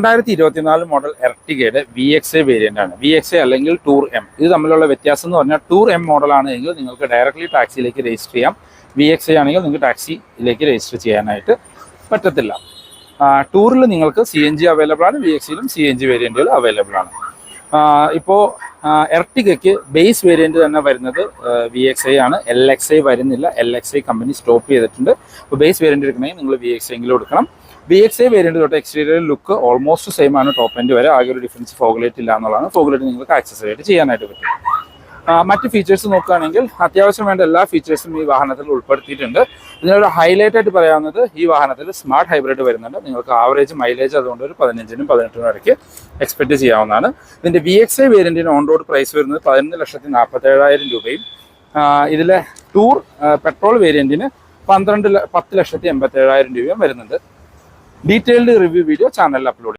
2024 model എർട്ടിഗയുടെ VXA variant ആണ്. VXA അല്ലെങ്കിൽ tour M. ഇത് തമ്മിലുള്ള വ്യത്യാസം എന്ന് പറഞ്ഞാൽ ടൂർ എം മോഡലാണ് എങ്കിൽ നിങ്ങൾക്ക് ഡയറക്റ്റ്ലി ടാക്സിയിലേക്ക് രജിസ്റ്റർ ചെയ്യാം. VXA ആണെങ്കിൽ നിങ്ങൾക്ക് ടാക്സിയിലേക്ക് രജിസ്റ്റർ ചെയ്യാനായിട്ട് പറ്റത്തില്ല. ടൂറിൽ നിങ്ങൾക്ക് CNG അവൈലബിൾ ആണ്, VXAയിലും CNG വേരിയന്റുകൾ അവൈലബിൾ ആണ്. ഇപ്പോൾ എർട്ടിഗയ്ക്ക് ബേസ് വേരിയന്റ് തന്നെ വരുന്നത് VXA ആണ്. LXA വരുന്നില്ല. LXA കമ്പനി സ്റ്റോപ്പ് ചെയ്തിട്ടുണ്ട്. അപ്പോൾ ബേസ് വേരിയന്റ് എടുക്കണമെങ്കിൽ നിങ്ങൾ VXA എങ്കിലും എടുക്കണം. VXA വേരിയന്റ് തൊട്ട് എക്സ്റ്റീരിയർ ലുക്ക് ഓൾമോസ്റ്റ് സെയിം ആണ്. ടോപ്പ് എൻഡ് വരെ ആകെ ഒരു ഡിഫറൻസ് ഫോഗ്ലൈറ്റ് ഇല്ല എന്നുള്ളതാണ്. ഫോഗ്ലൈറ്റ് നിങ്ങൾക്ക് ആക്സസറി ആയിട്ട് ചെയ്യാനായിട്ട് പറ്റും. മറ്റ് ഫീച്ചേഴ്സ് നോക്കുകയാണെങ്കിൽ അത്യാവശ്യം വേണ്ട എല്ലാ ഫീച്ചേഴ്സും ഈ വാഹനത്തിൽ ഉൾപ്പെടുത്തിയിട്ടുണ്ട്. ഇതിനൊരു ഹൈലൈറ്റ് ആയിട്ട് പറയാവുന്നത് ഈ വാഹനത്തിൽ സ്മാർട്ട് ഹൈബ്രിഡ് വരുന്നുണ്ട്. നിങ്ങൾക്ക് ആവറേജ് മൈലേജ് അതുകൊണ്ട് ഒരു 15-നും 18-നും ഇടയ്ക്ക് എക്സ്പെക്ട് ചെയ്യാവുന്നതാണ്. ഇതിൻ്റെ VXA വേരിയന്റിന് ഓൺ റോഡ് പ്രൈസ് വരുന്നത് 11,47,000 രൂപയും ഇതിലെ ടൂർ പെട്രോൾ വേരിയന്റിന് 10,87,000 രൂപയും വരുന്നുണ്ട്. ഡീറ്റെയിൽഡ് റിവ്യൂ വീഡിയോ ചാനലിൽ അപ്ലോഡ്